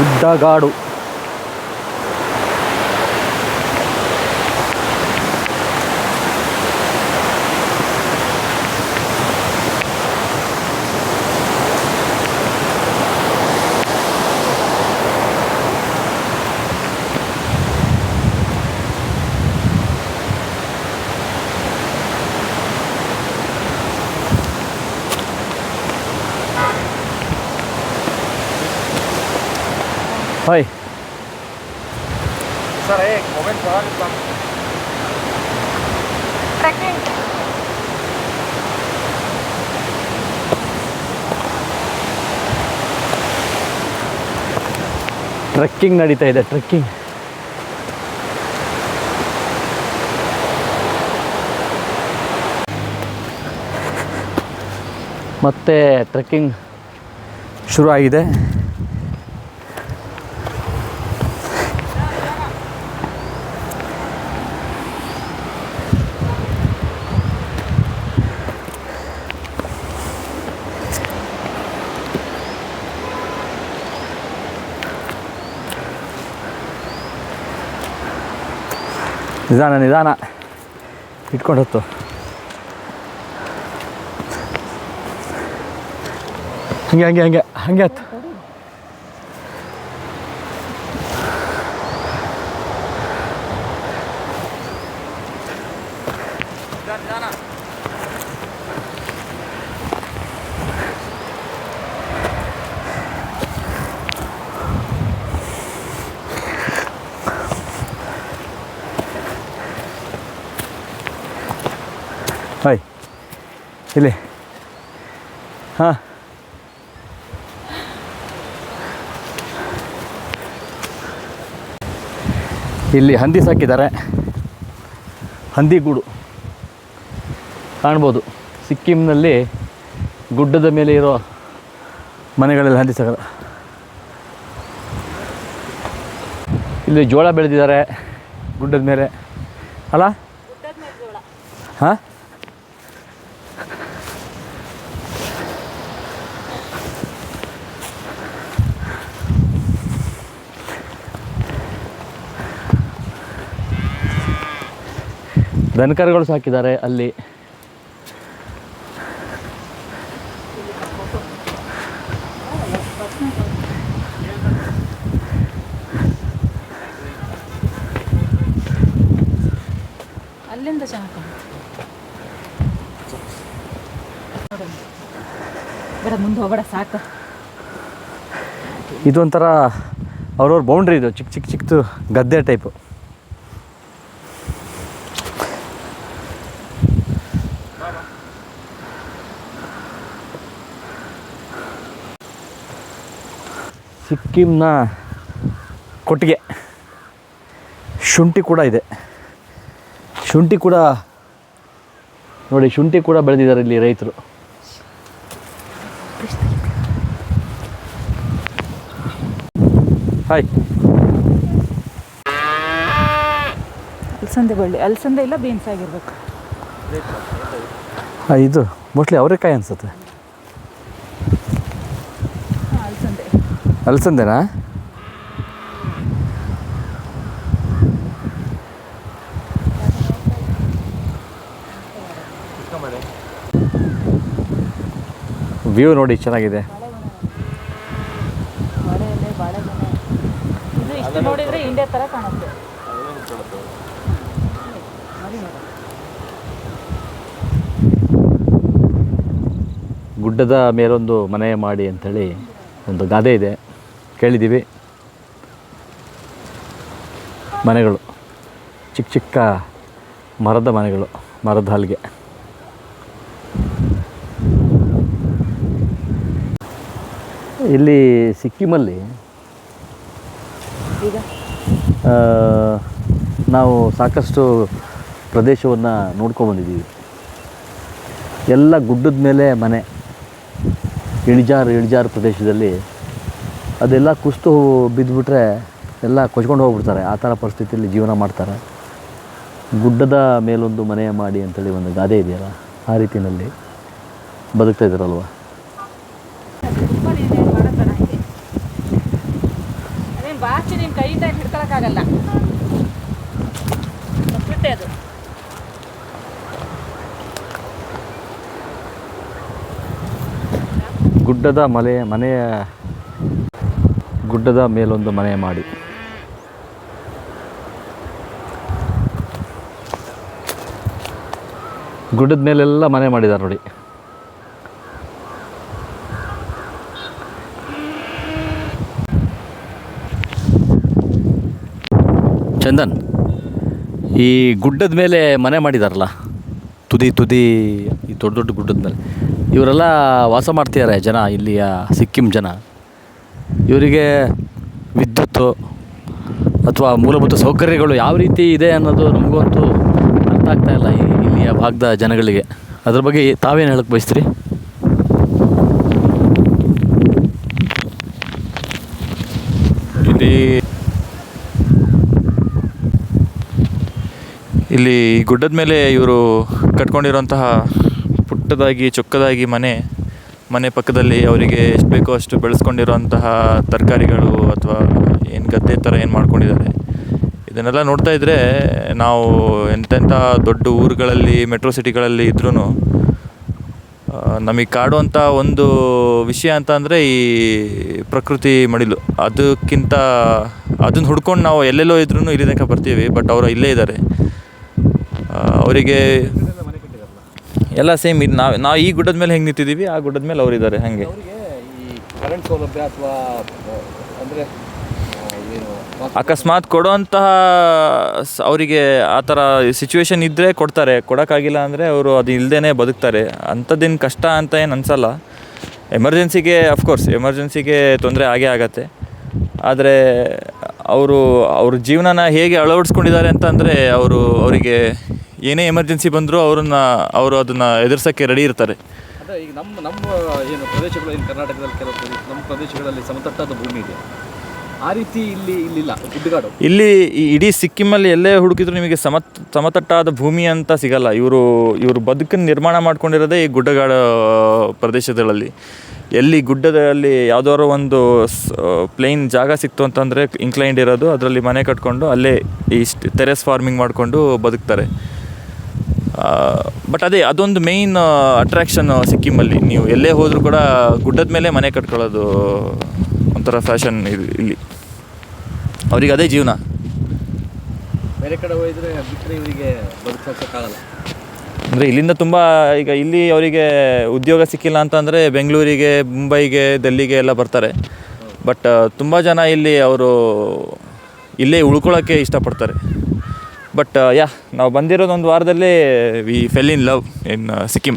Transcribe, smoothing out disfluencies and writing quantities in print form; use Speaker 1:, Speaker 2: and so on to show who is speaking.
Speaker 1: ಗುಡ್ಡಗಾಡು. Hi
Speaker 2: sir एक moment बघा
Speaker 3: ट्रेकिंग
Speaker 1: ಟ್ರೆಕ್ಕಿಂಗ್ ನಡೀತಾ ಇದೆ. ಟ್ರೆಕ್ಕಿಂಗ್ ಮತ್ತೆ ಟ್ರೆಕ್ಕಿಂಗ್ ಶುರು ಆಗಿದೆ. ನಿಧಾನ ನಿಧಾನ ಇಟ್ಕೊಂಡು ಹೊತ್ತು. ಹಂಗೆ ಹಂಗೆ ಹಂಗೆ ಹಂಗೆ ಹತ್ತು. ಹಾಯ್ ಇಲ್ಲಿ ಹಾಂ ಇಲ್ಲಿ ಹಂದಿ ಸಾಕಿದ್ದಾರೆ. ಹಂದಿಗೂಡು ಕಾಣ್ಬೋದು. ಸಿಕ್ಕಿಂನಲ್ಲಿ ಗುಡ್ಡದ ಮೇಲೆ ಇರೋ ಮನೆಗಳಲ್ಲಿ ಹಂದಿ ಸಾಕ. ಇಲ್ಲಿ ಜೋಳ ಬೆಳೆದಿದ್ದಾರೆ ಗುಡ್ಡದ ಮೇಲೆ ಅಲ್ಲ? ಹಾಂ ದನಕರುಗಳು ಸಾಕಿದ್ದಾರೆ ಅಲ್ಲಿ.
Speaker 3: ಅಲ್ಲಿಂದ ಚೆನ್ನಾಗಿ ಬೇಡ, ಮುಂದೆ ಹೋಗಬೇಡ, ಸಾಕು.
Speaker 1: ಇದೊಂಥರ ಅವ್ರವ್ರ ಬೌಂಡ್ರಿ. ಇದು ಚಿಕ್ಕ ಚಿಕ್ಕ ಚಿಕ್ಕದು ಗದ್ದೆ ಟೈಪು. ಸಿಕ್ಕಿಂನ ಕೊಟ್ಟಿಗೆ. ಶುಂಠಿ ಕೂಡ ಇದೆ. ಶುಂಠಿ ಕೂಡ ನೋಡಿ, ಶುಂಠಿ ಕೂಡ ಬೆಳೆದಿದ್ದಾರೆ ಇಲ್ಲಿ ರೈತರು. ಹಾಯ್
Speaker 3: ಅಲಸಂದೆ ಬಳ್ಳಿ. ಅಲಸಂದೆ ಇಲ್ಲ, ಬೀನ್ಸ್ ಆಗಿರ್ಬೇಕು.
Speaker 1: ಹಾಂ, ಇದು ಮೋಸ್ಟ್ಲಿ ಅವರೆಕಾಯಿ ಅನಿಸುತ್ತೆ.
Speaker 3: ಅಲಸಂದೆ.
Speaker 1: ಅಲಸಂದೆನಾ? ವ್ಯೂ ನೋಡಿ ಚೆನ್ನಾಗಿದೆ.
Speaker 3: ಇದು ಇಷ್ಟು ನೋಡಿದರೆ ಇಂಡಿಯಾ ಥರ ಕಾಣುತ್ತೆ.
Speaker 1: ಗುಡ್ಡದ ಮೇಲೊಂದು ಮನೆ ಮಾಡಿ ಅಂಥೇಳಿ ಒಂದು ಗಾದೆ ಇದೆ, ಕೇಳಿದ್ದೀವಿ. ಮನೆಗಳು ಚಿಕ್ಕ ಚಿಕ್ಕ ಮರದ ಮನೆಗಳು, ಮರದ ಹಲ್ಗೆ. ಇಲ್ಲಿ ಸಿಕ್ಕಿಮಲ್ಲಿ
Speaker 3: ಈಗ
Speaker 1: ನಾವು ಸಾಕಷ್ಟು ಪ್ರದೇಶವನ್ನು ನೋಡ್ಕೊಂಡ್ಬಂದಿದ್ದೀವಿ. ಎಲ್ಲ ಗುಡ್ಡದ ಮೇಲೆ ಮನೆ, ಇಳಿಜಾರು ಪ್ರದೇಶದಲ್ಲಿ ಅದೆಲ್ಲ ಕುಸಿದು ಬಿದ್ದುಬಿಟ್ರೆ ಎಲ್ಲ ಕೊಚ್ಕೊಂಡು ಹೋಗ್ಬಿಡ್ತಾರೆ. ಆ ಥರ ಪರಿಸ್ಥಿತಿಯಲ್ಲಿ ಜೀವನ ಮಾಡ್ತಾರೆ. ಗುಡ್ಡದ ಮೇಲೊಂದು ಮನೆ ಮಾಡಿ ಅಂತೇಳಿ ಒಂದು ಗಾದೆ ಇದೆಯಲ್ಲ, ಆ ರೀತಿಯಲ್ಲಿ ಬದುಕ್ತಾ ಇದ್ದಾರಲ್ವ.
Speaker 3: ವಾಚ್ ನಿನ್ನ ಕೈಯಿಂದ ಹಿಡ್ಕೊಳಕ್ಕಾಗಲ್ಲ, ಬಿಟ್ಟೆ ಅದು.
Speaker 1: ಗುಡ್ಡದ ಮೇಲೊಂದು ಮನೆ ಮಾಡಿ. ಗುಡ್ಡದ ಮೇಲೆಲ್ಲ ಮನೆ ಮಾಡಿದ್ದಾರೆ ನೋಡಿ. ಚಂದನ್, ಈ ಗುಡ್ಡದ ಮೇಲೆ ಮನೆ ಮಾಡಿದಾರಲ್ಲ, ತುದಿ ಈ ದೊಡ್ಡ ದೊಡ್ಡ ಗುಡ್ಡದ ಮೇಲೆ ಇವರೆಲ್ಲ ವಾಸ ಮಾಡ್ತಿದ್ದಾರೆ ಜನ, ಇಲ್ಲಿಯ ಸಿಕ್ಕಿಂ ಜನ. ಇವರಿಗೆ ವಿದ್ಯುತ್ತು ಅಥವಾ ಮೂಲಭೂತ ಸೌಕರ್ಯಗಳು ಯಾವ ರೀತಿ ಇದೆ ಅನ್ನೋದು ನಮಗಂತೂ ಅರ್ಥ ಆಗ್ತಾ ಇಲ್ಲ ಇಲ್ಲಿಯ ಭಾಗದ ಜನಗಳಿಗೆ. ಅದ್ರ ಬಗ್ಗೆ ತಾವೇನು ಹೇಳಕ್ಕೆ ಬಯಸ್ತೀರಿ?
Speaker 2: ಇಲ್ಲಿ ಗುಡ್ಡದ ಮೇಲೆ ಇವರು ಕಟ್ಕೊಂಡಿರೋಂತಹ ಪುಟ್ಟದಾಗಿ ಚೊಕ್ಕದಾಗಿ ಮನೆ ಪಕ್ಕದಲ್ಲಿ ಅವರಿಗೆ ಎಷ್ಟು ಬೇಕೋ ಅಷ್ಟು ಬೆಳೆಸ್ಕೊಂಡಿರೋಂತಹ ತರಕಾರಿಗಳು ಅಥವಾ ಏನು ಗದ್ದೆ ಥರ ಏನು ಮಾಡ್ಕೊಂಡಿದ್ದಾರೆ, ಇದನ್ನೆಲ್ಲ ನೋಡ್ತಾ ಇದ್ದರೆ ನಾವು ಎಂತೆಂಥ ದೊಡ್ಡ ಊರುಗಳಲ್ಲಿ ಮೆಟ್ರೋ ಸಿಟಿಗಳಲ್ಲಿ ಇದ್ರೂ ನಮಗೆ ಕಾಡುವಂಥ ಒಂದು ವಿಷಯ ಅಂತ ಅಂದರೆ ಈ ಪ್ರಕೃತಿ ಮಡಿಲು. ಅದನ್ನು ಹುಡ್ಕೊಂಡು ನಾವು ಎಲ್ಲೆಲ್ಲೋ ಇದ್ರೂ ಇಲ್ಲಿ ತನಕ ಬರ್ತೀವಿ. ಬಟ್ ಅವರು ಇಲ್ಲೇ ಇದ್ದಾರೆ. ಅವರಿಗೆ ಎಲ್ಲ ಸೇಮ್. ಇದು ನಾವು ಈ ಗುಡ್ಡದ ಮೇಲೆ ಹೆಂಗೆ ನಿಂತಿದ್ದೀವಿ, ಆ ಗುಡ್ಡದ ಮೇಲೆ ಅವರಿದ್ದಾರೆ ಹಾಗೆ.
Speaker 1: ಈ ಕರೆಂಟ್ ಸೌಲಭ್ಯ ಅಥವಾ ಅಂದರೆ
Speaker 2: ಅಕಸ್ಮಾತ್ ಕೊಡೋಂತಹ ಅವರಿಗೆ ಆ ಥರ ಸಿಚುವೇಶನ್ ಇದ್ದರೆ ಕೊಡ್ತಾರೆ, ಕೊಡೋಕ್ಕಾಗಿಲ್ಲ ಅಂದರೆ ಅವರು ಅದು ಇಲ್ಲದೇ ಬದುಕ್ತಾರೆ. ಅಂಥದ್ದೇನು ಕಷ್ಟ ಅಂತ ಏನು ಅನಿಸಲ್ಲ. ಎಮರ್ಜೆನ್ಸಿಗೆ ತೊಂದರೆ ಆಗೇ ಆಗತ್ತೆ. ಆದರೆ ಅವ್ರ ಜೀವನನ ಹೇಗೆ ಅಳವಡಿಸ್ಕೊಂಡಿದ್ದಾರೆ ಅಂತಂದರೆ ಅವರಿಗೆ ಏನೇ ಎಮರ್ಜೆನ್ಸಿ ಬಂದರೂ ಅವರು ಅದನ್ನು ಎದುರಿಸೋಕ್ಕೆ ರೆಡಿ ಇರ್ತಾರೆ.
Speaker 1: ಅದೇ ಈಗ ನಮ್ಮ ಏನು ಪ್ರದೇಶಗಳು, ಇನ್ನು ಕರ್ನಾಟಕದಲ್ಲಿ ಕೆಲವು ನಮ್ಮ ಪ್ರದೇಶಗಳಲ್ಲಿ ಸಮತಟ್ಟಾದ ಭೂಮಿ ಇದೆ, ಆ ರೀತಿ ಇಲ್ಲಿಲ್ಲ. ಗುಡ್ಡಗಾಡು
Speaker 2: ಇಲ್ಲಿ ಇಡೀ ಸಿಕ್ಕಿಮಲ್ಲಿ ಎಲ್ಲೇ ಹುಡುಕಿದ್ರು ನಿಮಗೆ ಸಮತಟ್ಟಾದ ಭೂಮಿ ಅಂತ ಸಿಗಲ್ಲ. ಇವರು ಬದುಕನ್ನು ನಿರ್ಮಾಣ ಮಾಡ್ಕೊಂಡಿರೋದೇ ಈ ಗುಡ್ಡಗಾಡು ಪ್ರದೇಶಗಳಲ್ಲಿ. ಎಲ್ಲಿ ಗುಡ್ಡದಲ್ಲಿ ಯಾವುದಾದ್ರು ಒಂದು ಪ್ಲೇನ್ ಜಾಗ ಸಿಕ್ತು ಅಂತಂದರೆ ಇನ್ಕ್ಲೈನ್ಡ್ ಇರೋದು, ಅದರಲ್ಲಿ ಮನೆ ಕಟ್ಕೊಂಡು ಅಲ್ಲೇ ಟೆರೆಸ್ ಫಾರ್ಮಿಂಗ್ ಮಾಡಿಕೊಂಡು ಬದುಕ್ತಾರೆ. ಬಟ್ ಅದೊಂದು ಮೇಯ್ನ್ ಅಟ್ರಾಕ್ಷನ್ ಸಿಕ್ಕಿಮಲ್ಲಿ. ನೀವು ಎಲ್ಲೇ ಹೋದರೂ ಕೂಡ ಗುಡ್ಡದ ಮೇಲೆ ಮನೆ ಕಟ್ಕೊಳ್ಳೋದು ಒಂಥರ ಫ್ಯಾಷನ್ ಇಲ್ಲಿ. ಅವ್ರಿಗೆ ಅದೇ ಜೀವನ.
Speaker 1: ಬೇರೆ ಕಡೆ ಹೋಗಿದ್ರೆ ಬಿಟ್ಟರೆ ಇವರಿಗೆ ಬದುಕೋಕ್ಕಾಗಲ್ಲ.
Speaker 2: ಅಂದರೆ ಇಲ್ಲಿಂದ ತುಂಬ ಈಗ ಇಲ್ಲಿ ಅವರಿಗೆ ಉದ್ಯೋಗ ಸಿಕ್ಕಿಲ್ಲ ಅಂತಂದರೆ ಬೆಂಗಳೂರಿಗೆ, ಮುಂಬೈಗೆ, ಡೆಲ್ಲಿಗೆ ಎಲ್ಲ ಬರ್ತಾರೆ. ಬಟ್ ತುಂಬ ಜನ ಇಲ್ಲಿ ಅವರು ಇಲ್ಲೇ ಉಳ್ಕೊಳ್ಳೋಕ್ಕೆ ಇಷ್ಟಪಡ್ತಾರೆ. ಬಟ್ ನಾವು ಬಂದಿರೋದು ಒಂದು ವಾರದಲ್ಲೇ we fell in love in Sikkim.